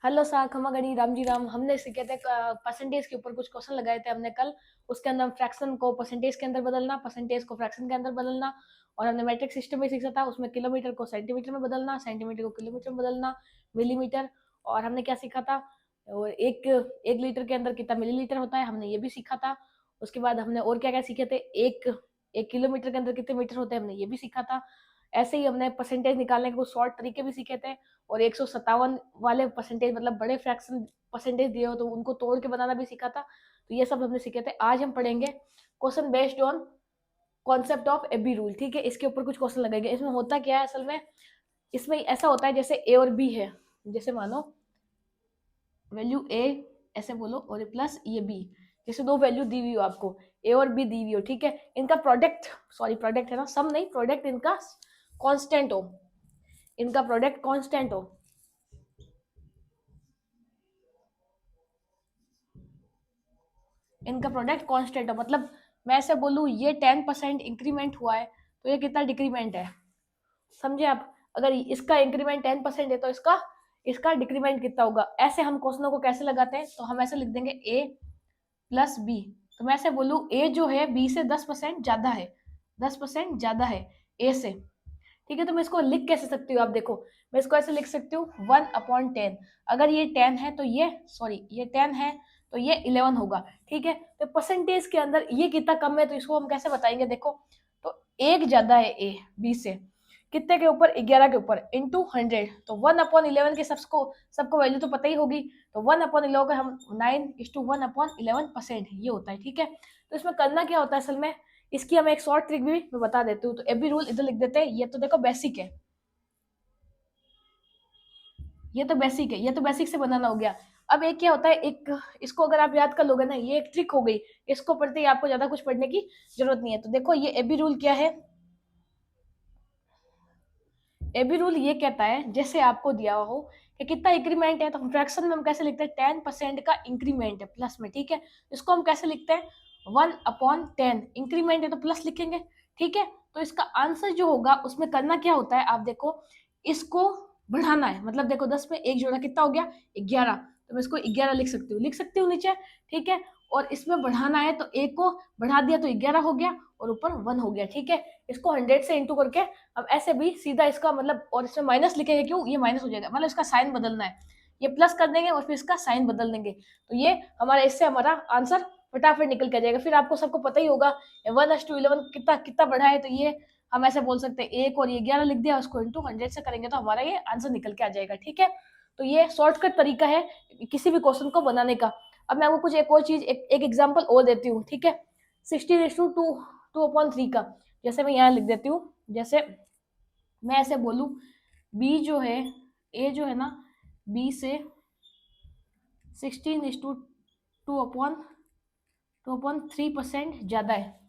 Hello सा खमा गणी राम जी राम। हमने सीखे थे परसेंटेज के ऊपर कुछ क्वेश्चन लगाए थे हमने कल। उसके अंदर फ्रैक्शन को परसेंटेज के अंदर बदलना, परसेंटेज को फ्रैक्शन के अंदर बदलना, और हमने मैट्रिक सिस्टम भी सीखा था। उसमें किलोमीटर को सेंटीमीटर में बदलना, सेंटीमीटर को किलोमीटर में बदलना, मिलीमीटर। और हमने क्या सीखा था, और एक एक लीटर के अंदर कितना मिलीलीटर होता है, हमने ये भी सीखा था। उसके बाद हमने और क्या क्या सीखे थे, एक एक किलोमीटर के अंदर कितने मीटर होते हैं, हमने ये भी सीखा था। ऐसे ही हमने परसेंटेज निकालने के कुछ शॉर्ट तरीके भी सीखे थे। और 157 वाले परसेंटेज, मतलब बड़े फ्रैक्शन परसेंटेज दिए हो तो उनको तोड़ के बनाना भी सीखा था। तो ये सब हमने सीखे थे। आज हम पढ़ेंगे question based on concept of AB rule. ठीक है, इसके ऊपर कुछ क्वेश्चन लगेंगे। इसमें होता क्या है असल में, इसमें ऐसा होता है जैसे ए और बी है। जैसे मानो वैल्यू ए ऐसे बोलो और प्लस ये बी। जैसे दो वैल्यू दी हुई हो आपको, ए और बी दी हुई हो, ठीक है। इनका प्रोडक्ट, सॉरी प्रोडक्ट है ना, सम नहीं, प्रोडक्ट इनका कांस्टेंट हो, इनका प्रोडक्ट कांस्टेंट हो। इनका प्रोडक्ट कांस्टेंट हो, मतलब मैं ऐसे बोलूँ ये 10% इंक्रीमेंट हुआ है तो ये कितना डिक्रीमेंट है, समझे आप। अगर इसका इंक्रीमेंट 10% है तो इसका इसका डिक्रीमेंट कितना होगा। ऐसे हम क्वेश्चनों को कैसे लगाते हैं, तो हम ऐसे लिख देंगे ए प्लस बी। तो मैं ऐसे बोलूँ ए जो है बी से 10% ज्यादा है, 10% ज्यादा है ए से। ठीक है, तो मैं इसको लिख कैसे सकती हूँ, आप देखो। मैं इसको ऐसे लिख सकती हूँ 1/10। अगर ये 10 है तो ये, सॉरी ये 10 है तो ये 11 होगा। ठीक है, तो परसेंटेज के अंदर ये कितना कम है तो इसको हम कैसे बताएंगे, देखो। तो एक ज्यादा है ए बी से, कितने के ऊपर, 11 के ऊपर, इंटू 100। तो 1/11 के सबको वैल्यू तो पता ही होगी। तो 1/11 का हम 9:1/11% ये होता है। ठीक है, तो इसमें करना क्या होता है असल में, इसकी हमें एक शॉर्ट ट्रिक भी मैं बता देती हूँ। तो एबी रूल इधर लिख देते हैं। ये तो देखो बेसिक है, ये तो बेसिक है, ये तो बेसिक से बनाना हो गया। अब एक क्या होता है, एक इसको अगर आप याद कर लोगे ना, ये एक ट्रिक हो गई। इसको पढ़ते ही आपको ज्यादा कुछ पढ़ने की जरूरत नहीं है। तो देखो ये एबी रूल क्या है। एबी रूल ये कहता है, जैसे आपको दिया हो कि कितना इंक्रीमेंट है, तो फ्रैक्शन में हम कैसे लिखते हैं, 10% का इंक्रीमेंट है प्लस में। ठीक है, इसको हम कैसे लिखते हैं, 1/10। इंक्रीमेंट है तो प्लस लिखेंगे। ठीक है, तो इसका आंसर जो होगा उसमें करना क्या होता है, आप देखो। इसको बढ़ाना है, मतलब देखो 10 में एक जोड़ा कितना हो गया, 11। तो मैं इसको 11 लिख सकती हूँ नीचे। ठीक है, और इसमें बढ़ाना है तो एक को बढ़ा दिया तो 11 हो गया, और ऊपर 1 हो गया। ठीक है, इसको 100 से इंटू करके अब ऐसे भी सीधा इसका मतलब, और इसमें माइनस लिखेंगे, क्यों, ये माइनस हो जाएगा, मतलब इसका साइन बदलना है। ये प्लस कर देंगे और फिर इसका साइन बदल देंगे। तो ये हमारा, इससे हमारा आंसर फटाफट निकल के जाएगा। फिर आपको सबको पता ही होगा 1:11 कितना कितना बढ़ा है। तो ये हम ऐसे बोल सकते हैं, एक और ये 11 लिख दिया, उसको इंटू 100 से करेंगे तो हमारा ये आंसर निकल के आ जाएगा। ठीक है, तो ये शॉर्टकट तरीका है किसी भी क्वेश्चन को बनाने का। अब मैं आपको कुछ एक और चीज, एक एग्जाम्पल और देती हूँ। ठीक है, 16:2/3 का, जैसे मैं यहाँ लिख देती हूँ। जैसे मैं ऐसे बोलूं, बी जो है, ए जो है ना, बी से 16:2/3% ज्यादा है।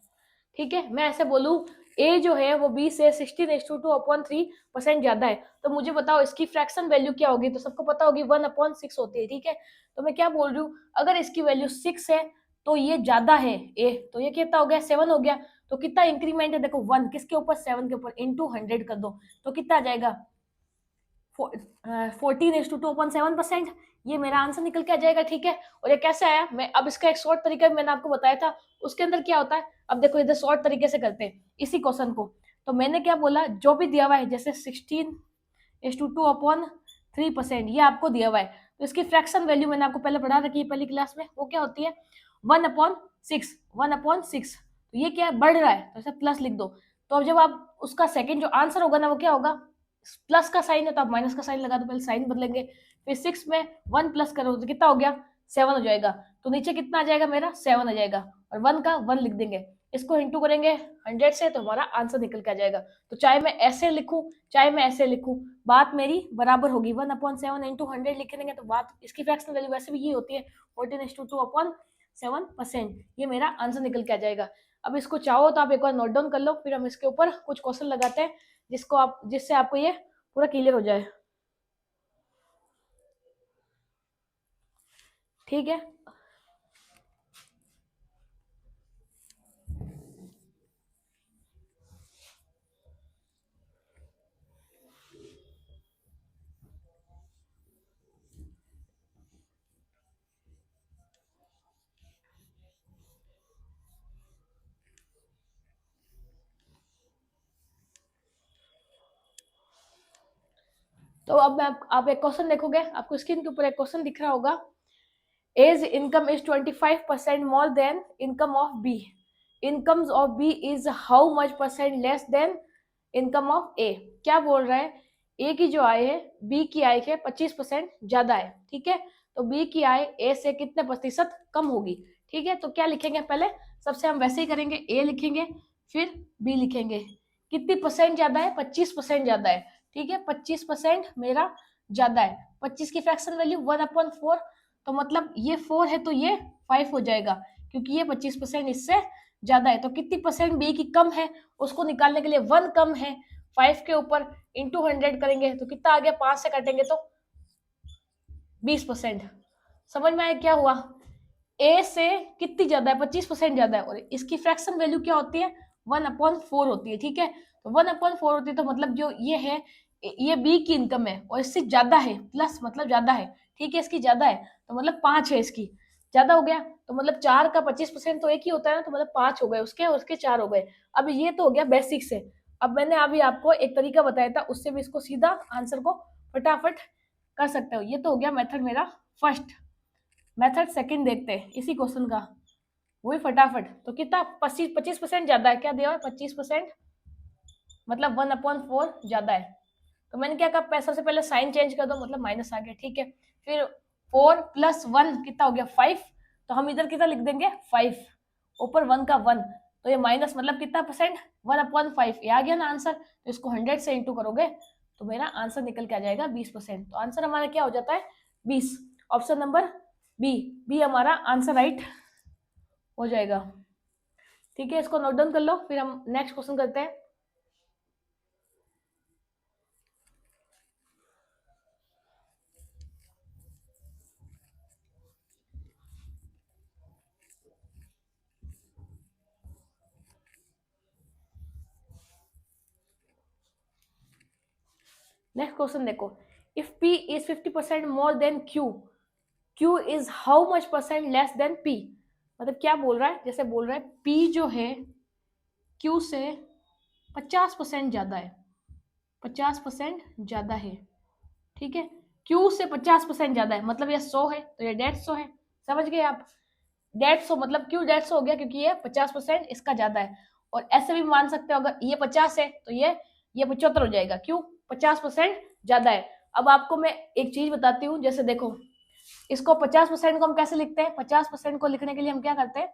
ठीक है, मैं ऐसे बोलूं, ए जो है वो बी से 16:2/3% ज्यादा है। तो मुझे बताओ इसकी फ्रैक्शन वैल्यू क्या होगी। तो सबको पता होगी 1/6 होती है। ठीक है, तो मैं क्या बोल रही हूँ, अगर इसकी वैल्यू 6 है तो ये ज्यादा है ए, तो ये कितना हो गया, 7 हो गया। तो कितना इंक्रीमेंट है, देखो 1 किसके ऊपर, 7 के ऊपर, इंटू 100 कर दो तो कितना आ जाएगा, 14:2/7%। ये मेरा आंसर निकल के आ जाएगा। ठीक है, और ये कैसे आया, मैं अब इसका एक शॉर्ट तरीका मैंने आपको बताया था, उसके अंदर क्या होता है। अब देखो इधर शॉर्ट तरीके से करते हैं इसी क्वेश्चन को। तो मैंने क्या बोला, जो भी दिया हुआ है, जैसे 16:2/3% ये आपको दिया हुआ है, तो इसकी फ्रैक्शन वैल्यू मैंने आपको पहले पढ़ा रखी है पहली क्लास में, वो क्या होती है, 1/6। 1/6, तो ये क्या है, बढ़ रहा है, तो इसे प्लस लिख दो। तो अब जब आप उसका सेकंड जो आंसर होगा ना, वो क्या होगा, प्लस का साइन है तो आप माइनस का साइन लगा दो, पहले साइन बदलेंगे। फिर 6 में 1 प्लस करो तो कितना हो गया, 7 हो जाएगा। तो नीचे कितना आ जाएगा मेरा, 7 आ जाएगा, और 1 का 1 लिख देंगे। इसको इंटू करेंगे 100 से तो हमारा आंसर निकल के आ जाएगा। तो चाहे मैं ऐसे लिखूं चाहे मैं ऐसे लिखूं, बात मेरी बराबर होगी। 1/7 इंटू 100 लिख देंगे तो बात, इसकी फ्रैक्शनल वैल्यू वैसे भी ये होती है 14:2/7। ये मेरा आंसर निकल के आ जाएगा। अब इसको चाहो तो आप एक बार नोट डाउन कर लो, फिर हम इसके ऊपर कुछ क्वेश्चन लगाते हैं जिससे आपको ये पूरा क्लियर हो जाए। ठीक है, तो अब आप एक क्वेश्चन देखोगे, आपको स्क्रीन के ऊपर एक क्वेश्चन दिख रहा होगा, A's income is 25% more than income of B. Incomes of B is how much percent less than income of A. क्या बोल रहा है, A की जो आय है B की आय के 25% ज्यादा है, ठीक है, तो B की आय A से कितने प्रतिशत कम होगी, ठीक है। तो क्या लिखेंगे, पहले सबसे हम वैसे ही करेंगे, A लिखेंगे फिर B लिखेंगे, कितनी परसेंट ज्यादा है, 25% ज्यादा है, ठीक है, 25% मेरा ज्यादा है, 25 की फ्रैक्शन वैल्यू 1/4, तो मतलब ये 4 है तो ये 5 हो जाएगा, क्योंकि ये 25% इससे ज्यादा है। तो कितनी परसेंट बी की कम है, उसको निकालने के लिए 1 कम है 5 के ऊपर इंटू 100 करेंगे तो कितना आ गया, 5 से काटेंगे तो 20%। समझ में आया क्या हुआ, ए से कितनी ज्यादा है, 25% ज्यादा है, और इसकी फ्रैक्शन वैल्यू क्या होती है, 1/4 होती है, ठीक है। तो 1/4 होती है, तो मतलब जो ये है, ये बी की इनकम है और इससे ज्यादा है, प्लस मतलब ज्यादा है, ठीक है, इसकी ज्यादा है, तो मतलब 5 है इसकी, ज्यादा हो गया, तो मतलब 4 का 25% तो एक ही होता है ना, तो मतलब 5 हो गए उसके, और उसके 4 हो गए। अब ये तो हो गया बेसिक से। अब मैंने अभी आपको एक तरीका बताया था, उससे भी इसको सीधा आंसर को फटाफट कर सकते हो। ये तो हो गया मेथड मेरा फर्स्ट। मेथड सेकंड देखते हैं इसी क्वेश्चन का, वही फटाफट। तो कितना, 25% ज्यादा है, क्या दिया है 25%, मतलब 1/4 ज्यादा है। तो मैंने क्या कहा, सबसे पहले साइन चेंज कर दो, मतलब माइनस आ गया, ठीक है। फिर 4 + 1 कितना हो गया 5, तो हम इधर कितना लिख देंगे 5, ऊपर 1 का 1, तो ये माइनस मतलब कितना परसेंट, 1/5, ये आ गया ना आंसर। तो इसको 100 से इंटू करोगे तो मेरा आंसर निकल के आ जाएगा 20%। तो आंसर हमारा क्या हो जाता है 20। ऑप्शन नंबर बी, बी हमारा आंसर राइट हो जाएगा, ठीक है। इसको नोट डाउन कर लो, फिर हम नेक्स्ट क्वेश्चन करते हैं। नेक्स्ट क्वेश्चन देखो, if P is 50% more than Q, Q is how much percent less than P। मतलब क्या बोल रहा है, जैसे बोल रहा है P जो है Q से 50% ज्यादा है, 50% ज्यादा है, ठीक है। Q से 50% ज्यादा है, मतलब ये 100 है तो ये 150 है, समझ गए आप। 150 मतलब क्यों 150 हो गया, क्योंकि ये 50% इसका ज्यादा है। और ऐसे भी मान सकते हो, अगर ये 50 है तो ये 75 हो जाएगा, क्यों, 50% ज्यादा है। अब आपको मैं एक चीज बताती हूँ, जैसे देखो इसको 50% को हम कैसे लिखते हैं, 50% को लिखने के लिए हम क्या करते हैं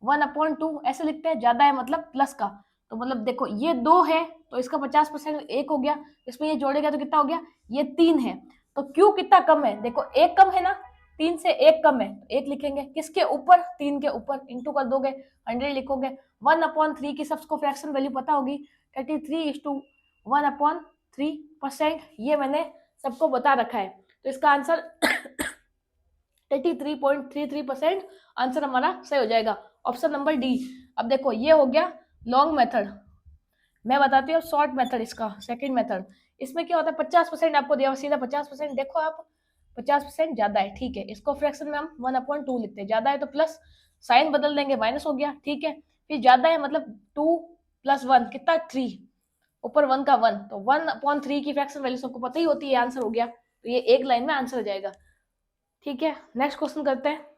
1/2 ऐसे लिखते हैं, ज्यादा है मतलब प्लस का। तो मतलब देखो ये 2 है तो इसका 50% 1 हो गया, इसमें ये जोड़ेगा तो कितना हो गया, ये 3 है। तो क्यों कितना कम है, देखो 1 कम है ना, 3 से 1 कम है, 1 लिखेंगे किसके ऊपर, 3 के ऊपर, इंटू कर दोगे 100 लिखोगे। 1/3 की सबको फ्रैक्शन वैल्यू पता होगी, 33:1/3%, ये मैंने सबको बता रखा है। तो इसका आंसर 33.33% आंसर हमारा सही हो जाएगा, ऑप्शन नंबर डी। अब देखो ये हो गया लॉन्ग मेथड, मैं बताती हूँ शॉर्ट मेथड, इसका सेकंड मेथड। इसमें क्या होता है 50% आपको दिया सीधा 50%, देखो आप 50% ज्यादा है, ठीक है, इसको फ्रैक्शन में हम 1/2 लिखते हैं, ज्यादा है तो प्लस, साइन बदल देंगे माइनस हो गया, ठीक है। फिर ज्यादा है मतलब 2 + 1 कितना 3, ऊपर 1 का 1, तो 1/3 की फ्रैक्शन वैल्यू सबको पता ही होती है, आंसर हो गया। तो ये एक लाइन में आंसर हो जाएगा, ठीक है। नेक्स्ट क्वेश्चन करते हैं।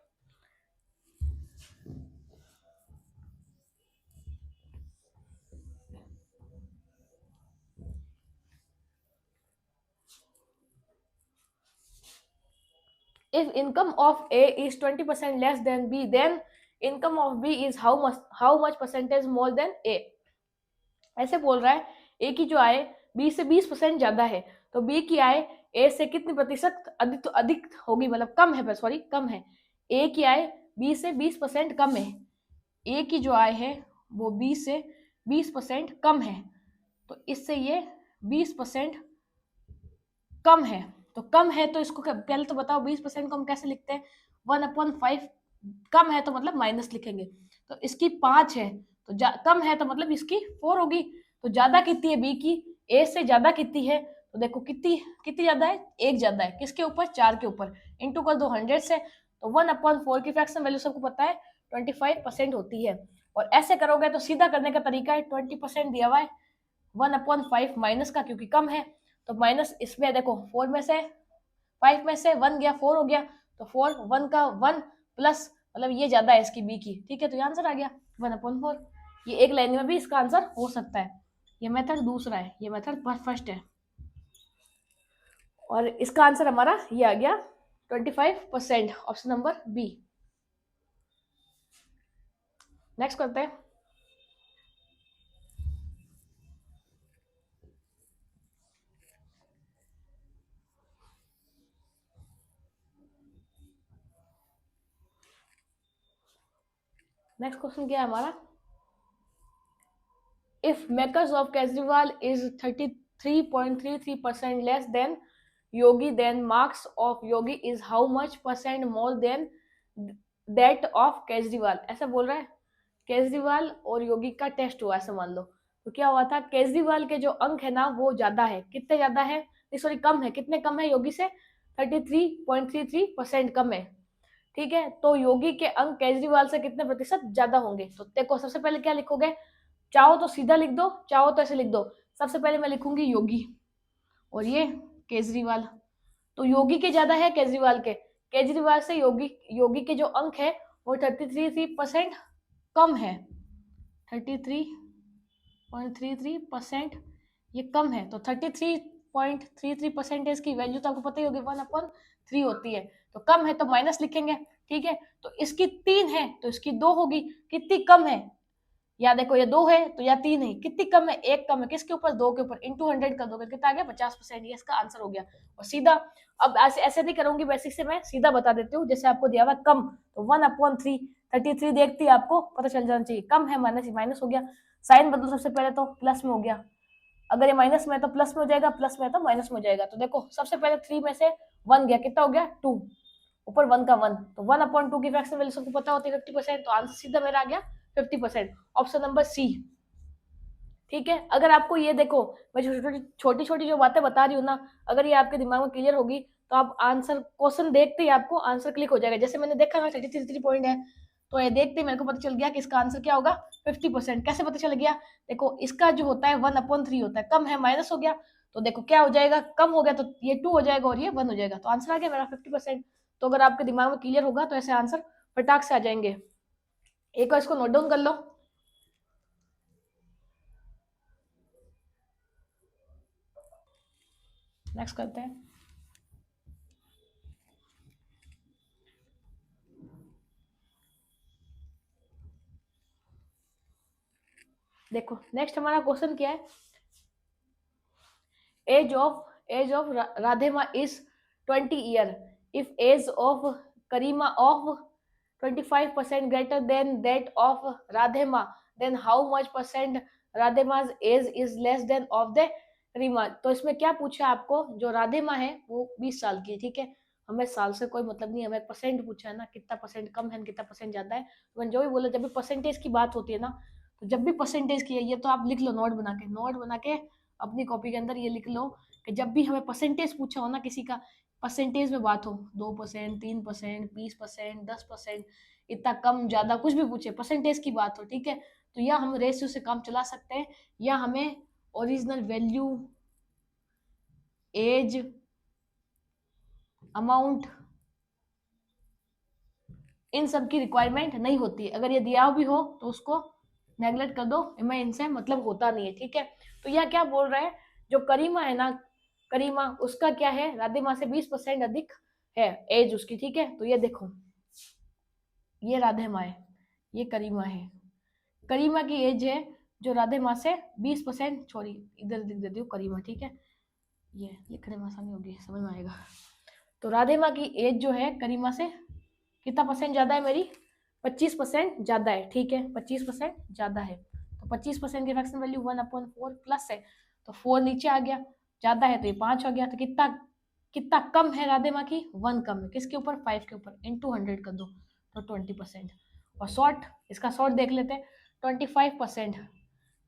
If income of A is 20% less than B, then income of B is how much percentage more than A। ऐसे बोल रहा है A की जो आय B से 20% ज्यादा है, तो B की आय A से कितनी प्रतिशत अधिक, तो अधिक होगी, मतलब कम है, सॉरी कम है। A की आय B से 20% कम है, A की जो आय है वो B से 20% कम है, तो इससे ये 20% कम है। तो कम है तो इसको पहले तो बताओ 20% को हम कैसे लिखते हैं, 1/5, कम है तो मतलब माइनस लिखेंगे। तो इसकी 5 है तो कम है तो मतलब इसकी 4 होगी। तो ज्यादा कितनी है बी की, ए से ज्यादा कितनी है, तो देखो कितनी कितनी ज्यादा है, 1 ज्यादा है, किसके ऊपर 4 के ऊपर, इंटू कर दो 100 से। तो 1/4 की फ्रैक्शन वैल्यू सबको पता है 25% होती है। और ऐसे करोगे तो सीधा करने का तरीका है, 20% दिया हुआ है 1/5 माइनस का, क्योंकि कम है, तो माइनस इसमें देखो 4 में से 5 में से 1 गया, 4 हो गया, तो 4 1 का 1 प्लस मतलब ये ज्यादा है इसकी बी की, ठीक है, तो ये आंसर आ गया 1/4। ये एक लाइन में भी इसका आंसर हो सकता है। ये मेथड दूसरा है, ये मेथड फर्स्ट है, और इसका आंसर हमारा ये आ गया 25%, ऑप्शन नंबर बी। नेक्स्ट करते हैं। नेक्स्ट क्वेश्चन क्या है हमारा, if makers of Kejriwal is 33.33% less than Yogi, then marks of Yogi is how much percent more than that of Kejriwal. ऐसा बोल रहा है, केजरीवाल और योगी का टेस्ट हुआ ऐसा मान लो, तो क्या हुआ था, केजरीवाल के जो अंक है ना वो ज्यादा है, कितने ज्यादा है, सॉरी कम है, कितने कम है योगी से, 33.33% कम है, ठीक है। तो योगी के अंक केजरीवाल से कितने प्रतिशत ज्यादा होंगे, तो देखो सबसे पहले क्या लिखोगे, चाहो तो सीधा लिख दो, चाहो तो ऐसे लिख दो। सबसे पहले मैं लिखूंगी योगी और ये केजरीवाल, तो योगी के ज्यादा है केजरीवाल के, केजरीवाल से योगी योगी के जो अंक है वो 33% कम है, 33.33% ये कम है, तो 33.33% की वैल्यू तो आपको पता ही होगी 1/3 होती है, तो कम है तो माइनस लिखेंगे, ठीक है। तो इसकी 3 है तो इसकी 2 होगी, कितनी कम है, या देखो ये 2 है तो या 3 है, कितनी कम है, 1 कम है, किसके ऊपर, 2 के ऊपर, इंटू 100 कर दोगे कितना आ गया 50%, ये इसका आंसर हो गया। और सीधा अब ऐसे ऐसे नहीं करूंगी, बेसिक से मैं सीधा बता देती हूँ, जैसे आपको दिया हुआ कम तो 1/3, 33 देखती है आपको पता चल जाना चाहिए, कम है माइनस माइनस हो गया, साइन बदलो सबसे पहले तो प्लस में हो गया, अगर ये माइनस में है तो प्लस में हो जाएगा, प्लस में है तो माइनस में हो जाएगा, तो देखो सबसे पहले 3 में से 1 गया, कितना हो गया 2, ऊपर 1 का 1, तो 1/2 की फ्रैक्शन वैल्यू सबको पता होती है 50%, तो आंसर सीधा मेरा आ गया 50%, ऑप्शन नंबर सी, ठीक है। अगर आपको ये देखो मैं छोटी छोटी जो बातें बता रही हूँ ना, अगर ये आपके दिमाग में क्लियर होगी तो आप आंसर क्वेश्चन देखते ही आपको आंसर क्लिक हो जाएगा, जैसे मैंने देखा ना 33 पॉइंट है, तो ये देखते ही मेरे को पता चल गया कि इसका आंसर क्या होगा 50%। कैसे पता चल गया, देखो इसका जो होता है 1/3 होता है, कम है माइनस हो गया, तो देखो क्या हो जाएगा, कम हो गया तो ये 2 हो जाएगा और ये 1 हो जाएगा, तो आंसर आ गया मेरा 50%। तो अगर आपके दिमाग में क्लियर होगा तो ऐसे आंसर फटाक से आ जाएंगे। एक बार इसको नोट डाउन कर लो। नेक्स्ट करते हैं। देखो नेक्स्ट हमारा क्वेश्चन क्या है, age of Radhema is 20 year, if age of Karima of 25% greater than that of Radhema, then how much percent Radhema's age is less than of the Rima. तो इसमें क्या पूछा आपको, जो राधेमा है वो 20 साल की है, ठीक है, हमें साल से कोई मतलब नहीं, हमें परसेंट पूछा है ना, कितना परसेंट कम है कितना परसेंट ज्यादा है, तो मैंने जो भी बोला जब भी परसेंटेज की बात होती है ना, तो जब भी परसेंटेज की है ये तो आप लिख लो, नोट बना के अपनी कॉपी के अंदर ये लिख लो कि जब भी हमें परसेंटेज पूछा हो ना किसी का, परसेंटेज में बात हो 2%, 3%, 20%, 10%, इतना कम ज्यादा कुछ भी पूछे, परसेंटेज की बात हो, ठीक है, तो या हम रेशियो से काम चला सकते हैं, या हमें ओरिजिनल वैल्यू, एज, अमाउंट, इन सब की रिक्वायरमेंट नहीं होती है, अगर ये दिया भी हो तो उसको नेगलेक्ट कर दो, हमें इनसे मतलब होता नहीं है, ठीक है। तो यह क्या बोल रहा है, जो करीमा है ना, करीमा उसका क्या है, राधेमा से 20% अधिक है एज उसकी, ठीक है। तो ये देखो ये राधेमा है, ये करीमा है, करीमा की एज है जो राधेमा से 20%, छोड़ी इधर लिख देती हूँ करीमा, ठीक है, ये लिखने में आसानी होगी समझ में आएगा। तो राधेमा की एज जो है करीमा से कितना परसेंट ज्यादा है मेरी, 25% ज्यादा है, ठीक है, 25% ज्यादा है, तो 25% की फ्रैक्शन वैल्यू 1/4 प्लस है, तो 4 नीचे आ गया, ज्यादा है तो ये 5 हो गया, तो कितना कितना कम है राधेमा की, 1 कम है, किसके ऊपर, 5 के ऊपर, इंटू 100 कर दो तो 20%। और शॉर्ट, इसका शॉर्ट देख लेते हैं, 25%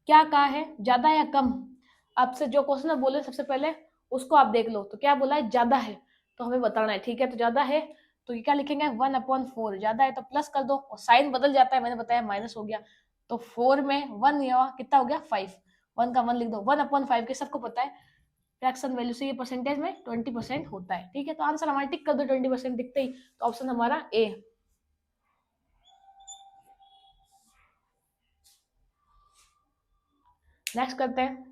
क्या कहा है, ज्यादा या कम, आपसे जो क्वेश्चन बोले सबसे पहले उसको आप देख लो, तो क्या बोला है ज्यादा है, तो हमें बताना है, ठीक है, तो ज्यादा है तो ये क्या लिखेंगे 1/4, ज्यादा है तो प्लस कर दो, और साइन बदल जाता है, मैंने बताया माइनस हो गया, तो 4 में 1 कितना हो गया 5, 1 का 1 लिख दो, 1/5 के सबको पता है फ्रैक्शन वैल्यू से ये परसेंटेज में 20% होता है। ठीक है, तो आंसर हमारा टिक कर दो 20% दिखते ही, तो ऑप्शन हमारा ए। नेक्स्ट करते हैं।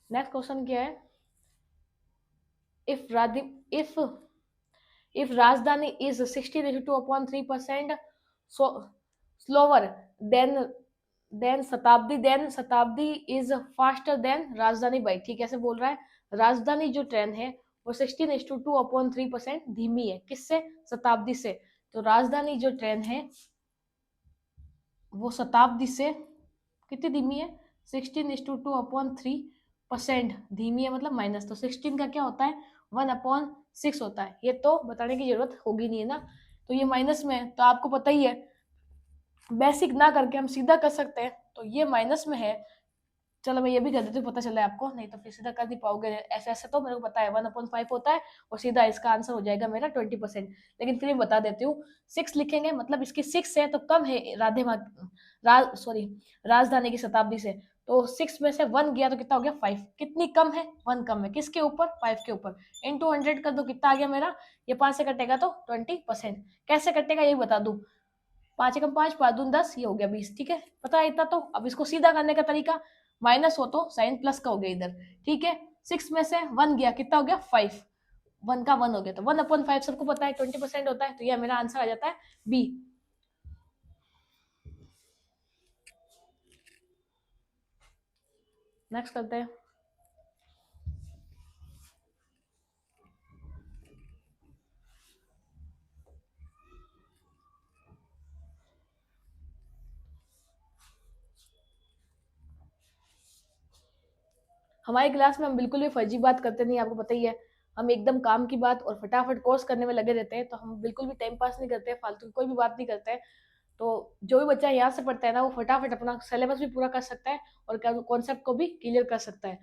नेक्स्ट क्वेश्चन क्या है, if Rajdhani is 16:2/3% so slower then Shatabdi is faster than Rajdhani by, ठीक है, ऐसे बोल रहा है राजधानी जो ट्रेन है वो 16:2/3% धीमी है, किससे? शताब्दी से। तो राजधानी जो ट्रेन है वो शताब्दी से कितनी धीमी है? 16:2/3% धीमी है, मतलब माइनस, तो 16 का क्या होता है? 1/6 होता है। ये तो बताने की जरूरत होगी नहीं है ना, तो ये माइनस में है, तो आपको पता ही है बेसिक ना करके हम सीधा कर सकते हैं, तो ये माइनस में है। चलो मैं ये भी कर देती हूँ, पता चला है आपको, नहीं तो फिर सीधा कर नहीं पाओगे। ऐसे ऐसे तो मेरे को पता है 1/5 होता है, और सीधा इसका आंसर हो जाएगा मेरा 20%। लेकिन फिर भी बता देती हूँ, 6 लिखेंगे मतलब इसकी 6 है तो कम है राजधानी की शताब्दी से, तो 6 में से 1 गया तो कितना हो गया? 5। कितनी कम है? 1 कम है, किसके ऊपर? 5 के ऊपर। इंटू 100 कर दो, कितना आ गया मेरा? ये 5 से कटेगा तो 20%। कैसे कटेगा ये बता दू, 5 एकम 5, 5 दूनी 10, ये हो गया 20। ठीक है, पता है इतना तो। अब इसको सीधा करने का तरीका, माइनस हो तो साइन प्लस का हो गया इधर। ठीक है, 6 में से 1 गया, कितना हो गया? 5। 1 का 1 हो गया, तो 1/5 सबको पता है 20% होता है, तो यह मेरा आंसर आ जाता है बी। नेक्स्ट करते हैं। हमारी क्लास में हम बिल्कुल भी फर्जी बात करते नहीं, आपको पता ही है। हम एकदम काम की बात और फटाफट कोर्स करने में लगे रहते हैं, तो हम बिल्कुल भी टाइम पास नहीं करते, फालतू की कोई भी बात नहीं करते हैं। तो जो भी बच्चा यहाँ से पढ़ता है ना, वो फटाफट अपना सिलेबस भी पूरा कर सकता है और कॉन्सेप्ट को भी क्लियर कर सकता है।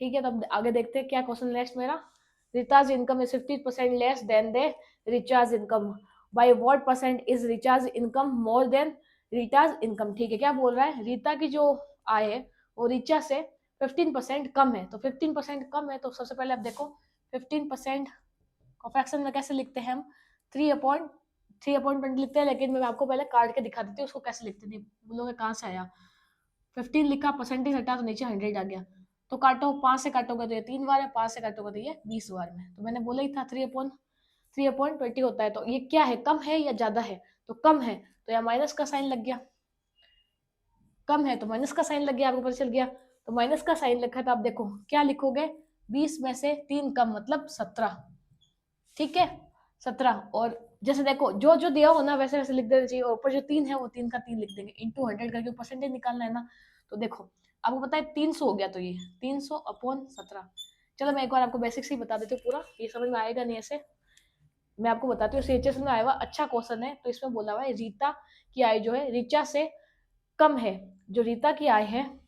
ठीक है, तो अब आगे देखते हैं क्या क्वेश्चन नेक्स्ट मेरा। Recharge income is 50% less than the recharge income, by what percent is recharge income more than recharge income. ठीक है, क्या बोल रहा है? रीता की जो आय है वो रिचा से 15% कम है, तो 15% कम है, तो सबसे पहले आप देखो 15% को फ्रैक्शन में कैसे लिखते हैं हम? 3/20 लिखते हैं, लेकिन मैं आपको पहले काट के दिखा देती हूँ उसको कैसे लिखते थे। बोलोगे कहाँ से आया? 15 लिखा, परसेंटेज हटा तो नीचे 100 आ गया, तो काटो, 5 से काटोगे तो ये 3 बार है, 5 से काटोगे तो ये 20 बार में। तो मैंने बोला ही था 3/20 होता है, तो ये क्या है? कम है या ज्यादा है? तो कम है, तो यहाँ माइनस का साइन लग गया। कम है तो माइनस का साइन लग गया, आपको पता चल गया। तो माइनस का साइन लिखा, तो आप देखो क्या लिखोगे? 20 में से 3 कम मतलब 17। ठीक है, 17। और जैसे देखो जो जो दिया हो ना वैसे वैसे लिख देना चाहिए, और ऊपर जो 3 है वो 3 का 3 लिख देंगे, इंटू 100 करके परसेंटेज निकालना है ना। तो देखो आपको पता है 300 हो गया, तो ये 300/17। चलो मैं एक बार आपको बेसिक से ही बता देती हूँ, पूरा ये समझ में आएगा नहीं ऐसे। मैं आपको बताती हूँ, सीएचएस में आया हुआ अच्छा क्वेश्चन है, तो इसमें बोला हुआ है रीता की आय जो है रिचा से कम है। जो रीता की आय है,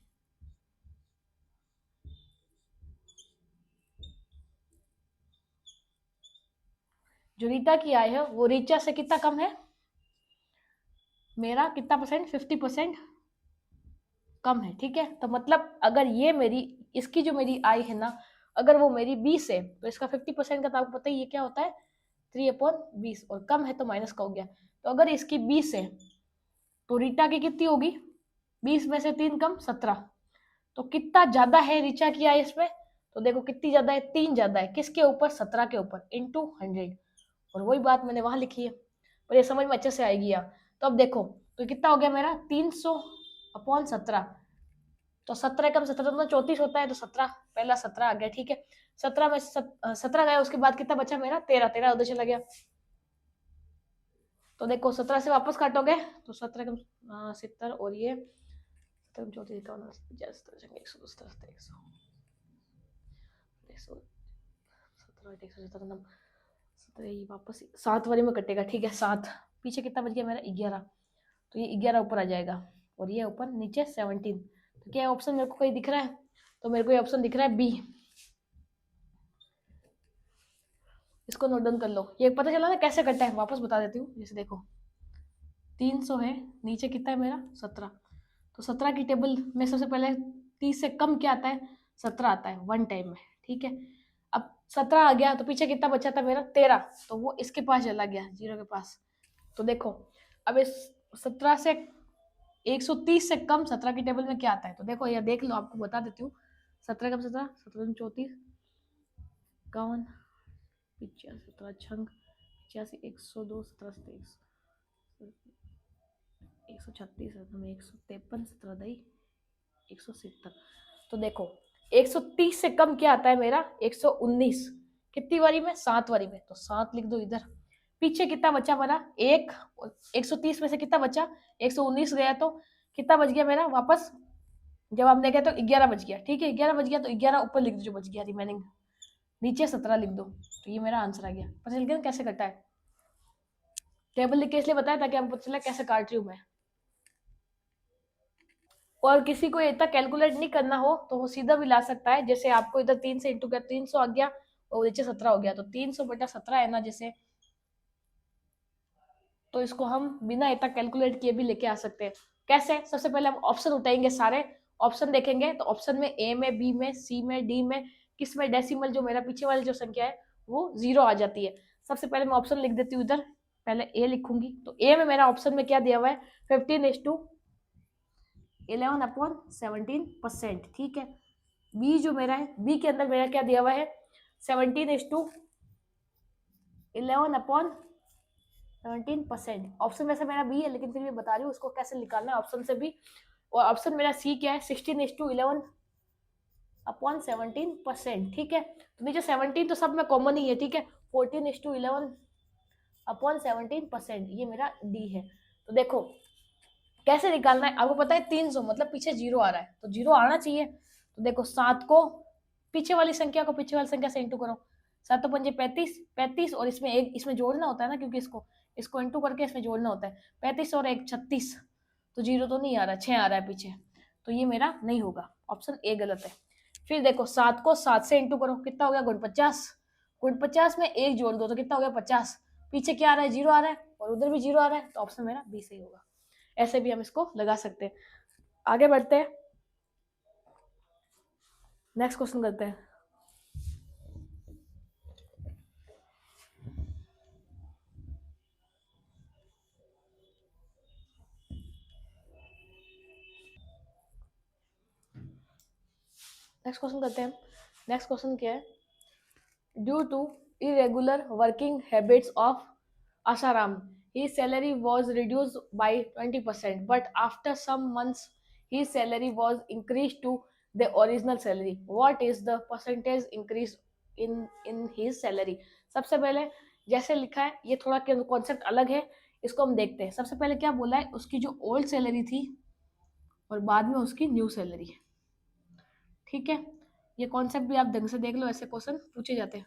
जो रीता की आय है वो रिचा से कितना कम है? मेरा कितना परसेंट? 50% कम है। ठीक है, तो मतलब अगर ये मेरी, इसकी जो मेरी आय है ना, अगर वो मेरी 20 है तो इसका 50% का, तो आपको पता ही ये क्या होता है? 3/20, और कम है तो माइनस का हो गया। तो अगर इसकी 20 है तो रीटा की कितनी होगी? 20 में से 3 कम 17। तो कितना ज्यादा है रीचा की आय इसमें? तो देखो कितनी ज्यादा है? 3 ज्यादा है, किसके ऊपर? 17 के ऊपर, इंटू 100। और वही बात मैंने वहां लिखी है, पर ये समझ में अच्छे से आएगी यहाँ। तो अब देखो, तो कितना हो गया मेरा? 300/17। तो 17 कम 17 तो 34 होता है, तो 17, पहला 17 आ गया। ठीक है, 17 में 17 गया, उसके बाद कितना बचा मेरा? 13, 13 उधर चला गया। तो देखो 17 से वापस काटोगे तो 17 कम 70, और ये 34, 17 वापस 7 वाले में कटेगा। ठीक है, 7 पीछे कितना बच गया मेरा? 11। तो ये 11 ऊपर आ जाएगा, और ये ऊपर नीचे 17। तो क्या ऑप्शन मेरे को कहीं दिख रहा है? तो मेरे को ये ऑप्शन दिख रहा है बी, इसको नोट डाउन कर लो। ये पता चला ना कैसे कटा है, वापस बता देती हूँ। जैसे देखो 300 है, नीचे कितना है मेरा 17, तो 17 की टेबल में सबसे पहले 30 से कम क्या आता है, 17 आता है वन टाइम में, ठीक है। अब 17 आ गया तो पीछे कितना बचा था मेरा 13, तो वो इसके पास चला गया, जीरो के पास। तो देखो अब इस 17 से 130 से कम 17 की टेबल में क्या आता है, तो देखो ये देख लो, आपको बता देती हूँ। 17 कम 17, 17 34, 51, 85, 17 छंग 85, 102, 17 23, 136, 153, 17 दही 170। तो देखो 130 से कम क्या आता है मेरा 119, कितनी बारी में 7 बारी में, तो 7 लिख दो इधर। पीछे कितना बचा मेरा एक, 130 में से कितना बचा 119 गया, तो कितना बच गया मेरा वापस, जब हमने किया तो 11 बच गया, ठीक है 11 बच गया, तो 11 ऊपर लिख दो जो बच गया रिमेनिंग, नीचे 17 लिख दो। तो ये मेरा आंसर आ गया। पता चल गया ना कैसे कटा है। टेबल लिख के इसलिए बताया ताकि आपको पता चला कैसे काट रही हूँ मैं। और किसी को इतना कैलकुलेट नहीं करना हो तो वो सीधा भी ला सकता है। जैसे आपको इधर 3 से इंटू किया 300 आ गया और नीचे 17 हो गया, तो 300/17 है ना जैसे, तो इसको हम बिना इतना कैलकुलेट किए भी लेके आ सकते हैं। कैसे, सबसे पहले हम ऑप्शन उठाएंगे, सारे ऑप्शन देखेंगे, तो ऑप्शन में ए में, बी में, सी में, डी में, किस में डेसिमल जो मेरा पीछे वाली जो संख्या है वो 0 आ जाती है। सबसे पहले मैं ऑप्शन लिख देती हूँ इधर, पहले ए लिखूंगी। तो ए में मेरा ऑप्शन में क्या दिया हुआ है 15:11/17%, ठीक है। बी जो मेरा है, बी के अंदर मेरा क्या दिया हुआ है 17:11/17%। ऑप्शन वैसे मेरा बी है, लेकिन फिर भी बता रही हूँ उसको कैसे निकालना है ऑप्शन से भी। और ऑप्शन मेरा सी क्या है 16:11/17%, ठीक है। तो नीचे 17 तो सब में कॉमन ही है, ठीक है। 14:11/17%, ये मेरा डी है। तो देखो कैसे निकालना है, आपको पता है 300 मतलब पीछे 0 आ रहा है, तो 0 आना चाहिए। तो देखो 7 को पीछे वाली संख्या को पीछे वाली संख्या से इंटू करो, 7 पंजे 35, 35 और इसमें एक इसमें जोड़ना होता है ना, क्योंकि इसको इंटू करके इसमें जोड़ना होता है। 35 और 1 36, तो 0 तो नहीं आ रहा, 6 आ रहा है पीछे, तो ये मेरा नहीं होगा, ऑप्शन ए गलत है। फिर देखो 7 को 7 से इंटू करो, कितना हो गया 49, 49 में 1 जोड़ दो तो कितना हो गया 50, पीछे क्या आ रहा है 0 आ रहा है और उधर भी 0 आ रहा है, तो ऑप्शन मेरा बी सही होगा। ऐसे भी हम इसको लगा सकते हैं। आगे बढ़ते हैं, नेक्स्ट क्वेश्चन करते हैं। नेक्स्ट क्वेश्चन करते हैं। नेक्स्ट क्वेश्चन क्या है, due to irregular working habits of Asaram, his salary was reduced by 20%, but after some months his salary was increased to the original salary. What is the percentage increase in his salary? सबसे पहले जैसे लिखा है ये थोड़ा concept अलग है, इसको हम देखते हैं। सबसे पहले क्या बोला है, उसकी जो ओल्ड सैलरी थी और बाद में उसकी न्यू सैलरी, ठीक है। ये कॉन्सेप्ट भी आप ढंग से देख लो, ऐसे क्वेश्चन पूछे जाते हैं,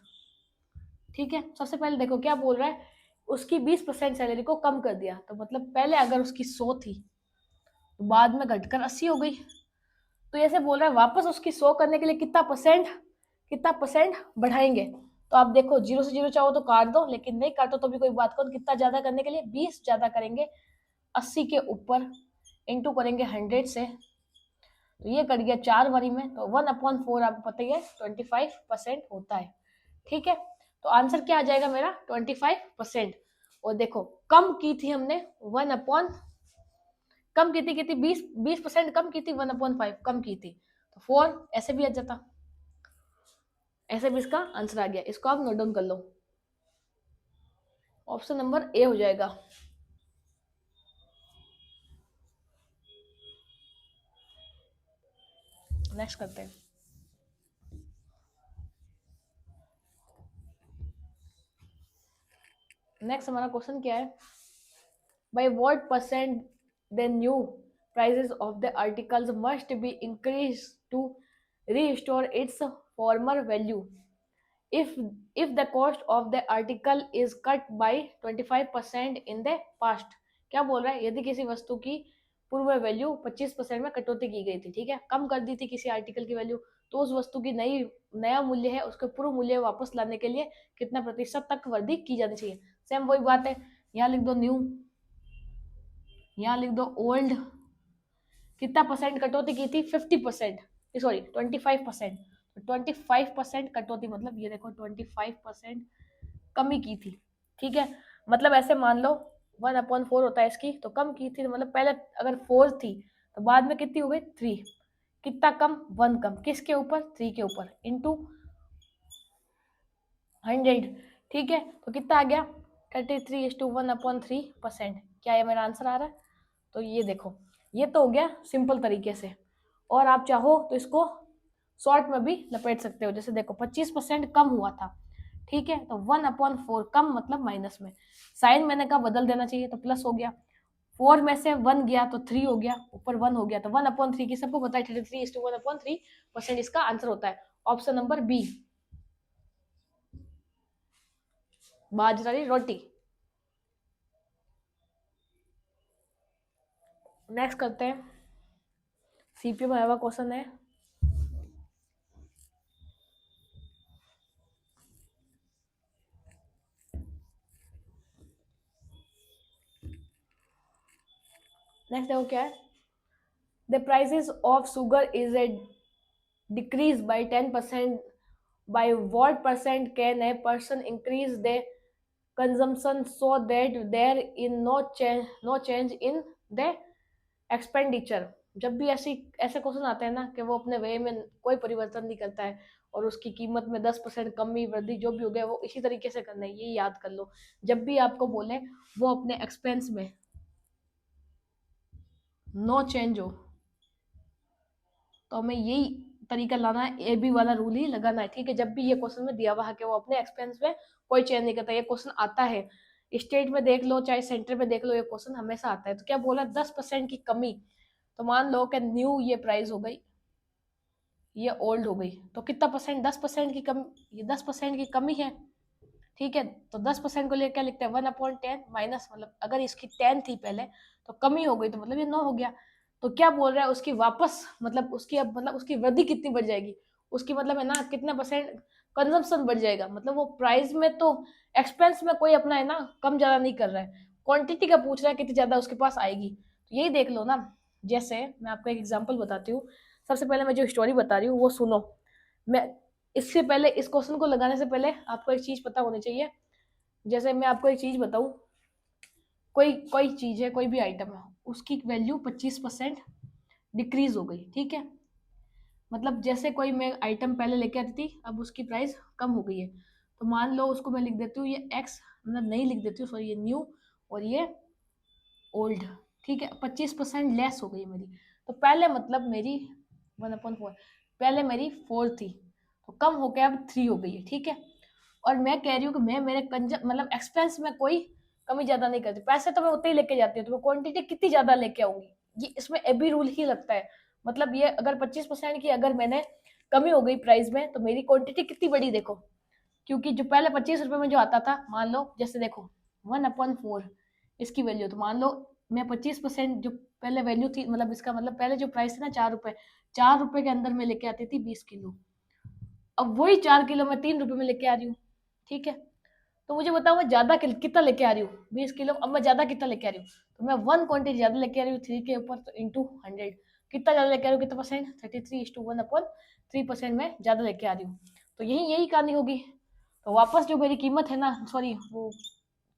ठीक है। सबसे पहले देखो क्या बोल रहा है, उसकी 20% सैलरी को कम कर दिया, तो मतलब पहले अगर उसकी 100 थी तो बाद में घटकर 80 हो गई। तो ऐसे बोल रहा है वापस उसकी 100 करने के लिए कितना परसेंट बढ़ाएंगे। तो आप देखो 0 से 0 चाहो तो काट दो, लेकिन नहीं काटो तो भी कोई बात करो। कितना ज्यादा करने के लिए 20 ज्यादा करेंगे 80 के ऊपर, इंटू करेंगे 100 से, तो ये कट गया 4 बारी में, तो 1/4 आपको पता ही है 25% होता है, ठीक है। तो आंसर क्या आ जाएगा मेरा 25%। और देखो कम की थी हमने 1/, कम की थी कितनी 20% कम की थी, 1/5 कम की थी, तो 4 ऐसे भी आ जाता, ऐसे भी इसका आंसर आ गया। इसको आप नोट डाउन कर लो, ऑप्शन नंबर ए हो जाएगा। नेक्स्ट करते हैं। नेक्स्ट हमारा क्वेश्चन क्या है, by what percent the new prices of the articles must be increased to restore its former value if if the cost of the article is cut by 25% in the past। क्या बोल रहा है, यदि किसी वस्तु की पूर्व वैल्यू 25% में कटौती की गई थी, ठीक है, कम कर दी थी किसी आर्टिकल की वैल्यू, तो उस वस्तु की नया मूल्य है उसके पूर्व मूल्य वापस लाने के लिए कितना प्रतिशत तक वृद्धि की जानी चाहिए। सेम वही बात है, यहाँ लिख दो न्यू, यहाँ लिख दो ओल्ड। कितना परसेंट कटौती की थी? 50%, सॉरी 25%। 25% कटौती, मतलब ये देखो 25% कमी की थी। ठीक है, मतलब ऐसे मान लो 1/4 होता है इसकी, तो कम की थी, मतलब पहले अगर 4 थी तो बाद में कितनी हो गई 3। कितना कम? 1 कम, किसके ऊपर? 3 के ऊपर, इंटू 100। ठीक है, तो कितना आ गया? 33:1/3%। क्या ये मेरा आंसर आ रहा है? तो ये देखो, ये तो हो गया सिंपल तरीके से। और आप चाहो तो इसको शॉर्ट में भी लपेट सकते हो। जैसे देखो 25% कम हुआ था, ठीक है, तो 1/4 कम मतलब माइनस में, साइन मैंने कहा बदल देना चाहिए, तो प्लस हो गया। 4 में से 1 गया तो 3 हो गया, ऊपर 1 हो गया, तो 1/3 की सबको पता है 33:1/3% इसका आंसर होता है। ऑप्शन नंबर बी, बाजरा रोटी। नेक्स्ट करते हैं, सीपीयू में आया क्वेश्चन है। नेक्स्ट देखो क्या है, the prices of sugar is a decrease by 10%, by what percent can a person increase their consumption so that there is no change in the expenditure। जब भी ऐसे क्वेश्चन आते हैं ना कि वो अपने वे में कोई परिवर्तन नहीं करता है और उसकी कीमत में 10% कमी वृद्धि जो भी हो गया वो इसी तरीके से करना है, ये याद कर लो। जब भी आपको बोले वो अपने एक्सपेंस में नो चेंज हो, तो हमें यही तरीका लाना है, ए बी वाला रूल ही लगाना है। ठीक है, जब भी ये क्वेश्चन में दिया हुआ है कि वो अपने एक्सपेंस में कोई चेंज नहीं करता, ये क्वेश्चन आता है स्टेट में देख लो चाहे सेंटर में देख लो, ये क्वेश्चन हमेशा आता है। तो क्या बोला? 10% की कमी, तो मान लो कि न्यू ये प्राइस हो गई, ये ओल्ड हो गई, तो कितना परसेंट? 10% की कमी, ये 10% की कमी है। ठीक है, तो 10% को लेकर क्या लिखते हैं? 1/10 माइनस, मतलब अगर इसकी 10 थी पहले तो कमी हो गई तो मतलब ये 9 हो गया। तो क्या बोल रहा है? उसकी वापस मतलब उसकी अब मतलब उसकी वृद्धि कितनी बढ़ जाएगी, उसकी मतलब है ना कितना परसेंट कंजम्पशन बढ़ जाएगा। मतलब वो प्राइस में तो एक्सपेंस में कोई अपना है ना कम ज्यादा नहीं कर रहा है, क्वांटिटी का पूछ रहा है कितनी ज्यादा उसके पास आएगी। तो यही देख लो ना। जैसे मैं आपको एक एग्जांपल बताती हूँ, सबसे पहले मैं जो स्टोरी बता रही हूँ वो सुनो। मैं इससे पहले इस क्वेश्चन को लगाने से पहले आपको एक चीज पता होनी चाहिए। जैसे मैं आपको एक चीज बताऊं, कोई कोई चीज है, कोई भी आइटम है, उसकी वैल्यू 25% डिक्रीज हो गई। ठीक है, मतलब जैसे कोई मैं आइटम पहले लेके आती थी, अब उसकी प्राइस कम हो गई है, तो मान लो उसको मैं लिख देती हूँ ये एक्स, मतलब नहीं लिख देती हूँ सॉरी, ये न्यू और ये ओल्ड। ठीक है, 25% लेस हो गई मेरी। तो पहले मतलब मेरी 1/4, पहले मेरी 4 थी, तो कम होकर अब 3 हो गई है। ठीक है, और मैं कह रही हूँ कि मैं मेरे मतलब एक्सपेंस में कोई कमी ज्यादा नहीं करती, पैसे तो मैं उतने ही लेके जाती हूँ, तो मैं क्वांटिटी कितनी ज्यादा लेके आऊंगी, ये इसमें एबी रूल ही लगता है। मतलब ये अगर 25% की अगर मैंने कमी हो गई प्राइस में, तो मेरी क्वांटिटी कितनी बड़ी देखो, क्योंकि जो पहले 25 रुपए में जो आता था, मान लो जैसे देखो 1/4 इसकी वैल्यू, तो मान लो मैं 25% जो पहले वैल्यू थी, मतलब इसका मतलब पहले जो प्राइस थी ना 4 रुपए, 4 रुपए के अंदर मैं लेके आती थी 20 किलो, अब वही 4 किलो मैं 3 रुपए में लेके आ रही हूँ। ठीक है, तो मुझे बताओ मैं ज्यादा कितना लेके आ रही हूँ? 20 किलो, अब मैं ज्यादा कितना लेके आ रही हूँ? तो मैं 1 क्वांटिटी ज्यादा लेके आ रही हूँ 3 के ऊपर, तो इंटू 100, कितना ज्यादा लेके आ रही हूँ? कितना परसेंट? 33:1/3% में ज्यादा लेके आ रही हूँ। तो यही यही कहानी होगी। तो वापस जो मेरी कीमत है ना, सॉरी वो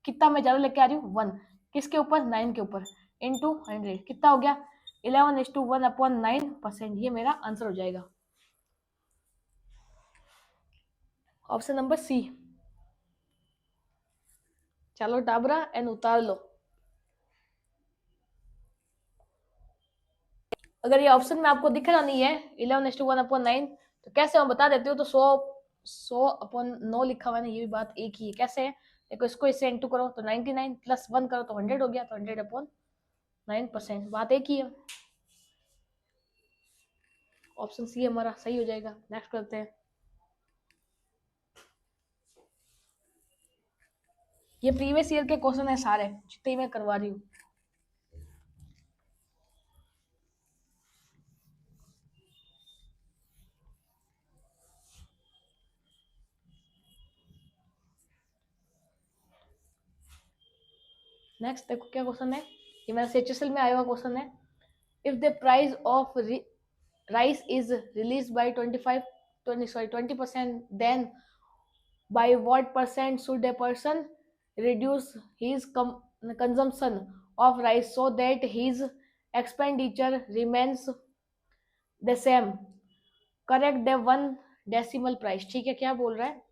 कितना मैं ज्यादा लेके आ रही हूँ? 1, किसके ऊपर? 9 के ऊपर, इंटू 100, कितना हो गया? 11:1/9%, ये मेरा आंसर हो जाएगा, ऑप्शन नंबर सी। चलो टाबरा एंड उतार लो। अगर ये ऑप्शन में आपको दिख रहा नहीं है 11:1/9, तो कैसे हम बता देते हो? तो 100/9 लिखा हुआ है ना, ये भी बात एक ही है। कैसे है देखो, इसको इससे इंटू करो तो 99 प्लस 1 करो तो 100 हो गया, तो 100/9%, बात एक ही है। ऑप्शन सी हमारा सही हो जाएगा। नेक्स्ट करते हैं, ये प्रीवियस ईयर के क्वेश्चन है सारे जितने मैं करवा रही हूँ। नेक्स्ट देखो क्या क्वेश्चन है, ये मेरा CHSL में आया हुआ क्वेश्चन है। If the price of rice is release by 20%, then by what percent should a person reduce his consumption of rice so that his expenditure remains the same? Correct the one decimal price। ठीक है, क्या बोल रहा है,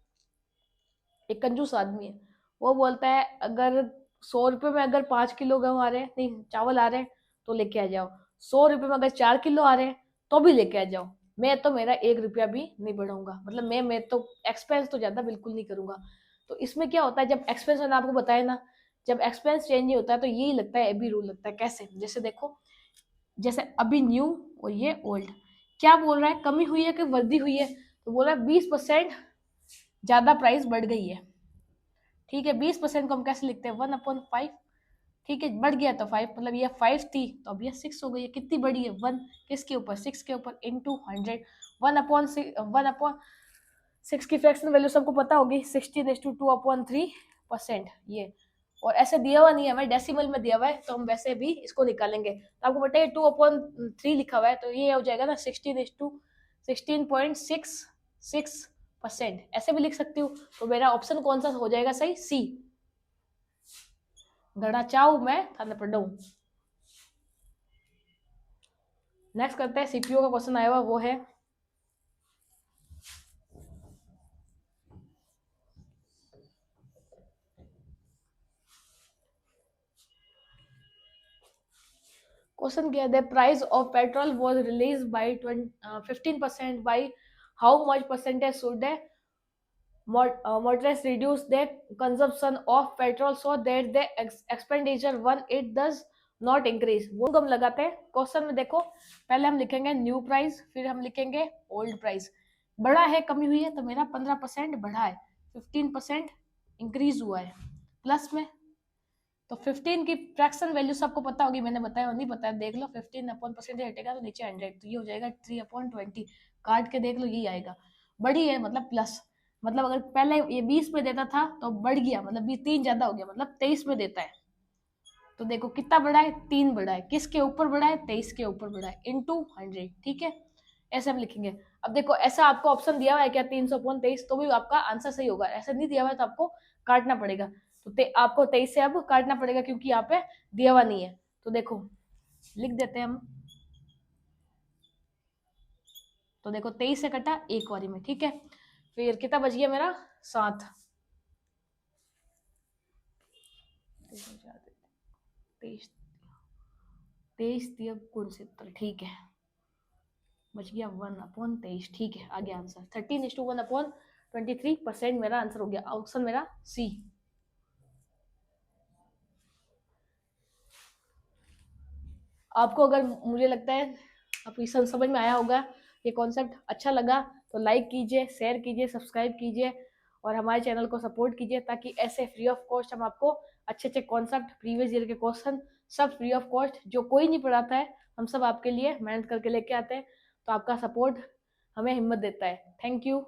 एक कंजूस आदमी है, वो बोलता है अगर 100 रुपए में अगर 5 किलो गेहूं आ रहे हैं, नहीं चावल आ रहे हैं, तो लेके आ जाओ। 100 रुपए में अगर 4 किलो आ रहे हैं तो भी लेके आ जाओ, मैं तो मेरा 1 रुपया भी नहीं बढ़ाऊंगा, मतलब मैं तो एक्सपेंस तो ज्यादा बिल्कुल नहीं करूंगा। तो इसमें क्या होता है, जब एक्सपेंस मैंने आपको बताया ना, जब एक्सपेंस चेंज नहीं होता है तो यही लगता है एबी रूल लगता है। कैसे, जैसे देखो, जैसे अभी न्यू और ये ओल्ड, क्या बोल रहा है, कमी हुई है कि वृद्धि हुई है, तो बोल रहा है 20% ज्यादा प्राइस बढ़ गई है। ठीक है, 20% को हम कैसे लिखते हैं, 1/5। ठीक है, बढ़ गया तो 5, मतलब ये 5 थी तो अब ये 6 हो गई है। कितनी बढ़ी है, 1 किसके ऊपर, 6 के ऊपर, इंटू 100। 1/6 की फ्रैक्शन वैल्यू सबको पता होगी, 16:2/3%। ये और ऐसे दिया हुआ नहीं है हमें, डेसिमल में दिया हुआ है, तो हम वैसे भी इसको निकालेंगे। तो आपको पता है 2/3 लिखा हुआ है, तो ये हो जाएगा ना 16:16.66%। ऐसे भी लिख सकती हूँ। तो मेरा ऑप्शन कौन सा हो जाएगा सही, सी। गणा चाऊ मैं थाने पढ़ू। नेक्स्ट करते हैं, सीपीयू का क्वेश्चन आया हुआ, वो है क्वेश्चन क्या है, the price of petrol was release by 15% by how much percentage should the motorists reduce their consumption of petrol so that the expenditure when it does not increase। वो हम लगाते हैं क्वेश्चन में। देखो पहले हम लिखेंगे न्यू प्राइस, फिर हम लिखेंगे ओल्ड प्राइस। बढ़ा है, कमी हुई है, तो मेरा 15% बढ़ा है, 15% इंक्रीज हुआ है प्लस में। तो 15 की फ्रैक्शन वैल्यू सबको पता होगी, मैंने बताया नहीं बताया, देख लो। 15/% हटेगा तो नीचे 100, तो ये हो जाएगा 3/20। काट के देख लो, यही आएगा। बढ़ी है मतलब प्लस, मतलब अगर पहले ये 20 में देता था तो बढ़ गया, मतलब 3 ज्यादा हो गया, मतलब 23 में देता है। तो देखो कितना बढ़ा है, 3 बढ़ा है, किसके ऊपर बढ़ा है, 23 के ऊपर बढ़ा है, इंटू 100। ठीक है, ऐसे हम लिखेंगे। अब देखो ऐसा आपको ऑप्शन दिया हुआ है क्या, 300/23, तो भी आपका आंसर सही होगा। ऐसा नहीं दिया हुआ है तो आपको काटना पड़ेगा। तो आपको 23 से अब काटना पड़ेगा, क्योंकि यहाँ पे दिया हुआ नहीं है। तो देखो लिख देते हैं हम। तो देखो 23 से कटा एक बारी में। ठीक है, फिर कितना बच गया मेरा, 7। 23 ठीक है, बच गया 1/23। ठीक है, आगे आंसर 13:1/23% मेरा आंसर हो गया, ऑप्शन मेरा सी। आपको अगर, मुझे लगता है आपकी समझ में आया होगा, ये कॉन्सेप्ट अच्छा लगा तो लाइक कीजिए, शेयर कीजिए, सब्सक्राइब कीजिए और हमारे चैनल को सपोर्ट कीजिए, ताकि ऐसे फ्री ऑफ कॉस्ट हम आपको अच्छे अच्छे कॉन्सेप्ट, प्रीवियस ईयर के क्वेश्चन सब फ्री ऑफ कॉस्ट, जो कोई नहीं पढ़ाता है, हम सब आपके लिए मेहनत करके लेके आते हैं। तो आपका सपोर्ट हमें हिम्मत देता है। Thank you.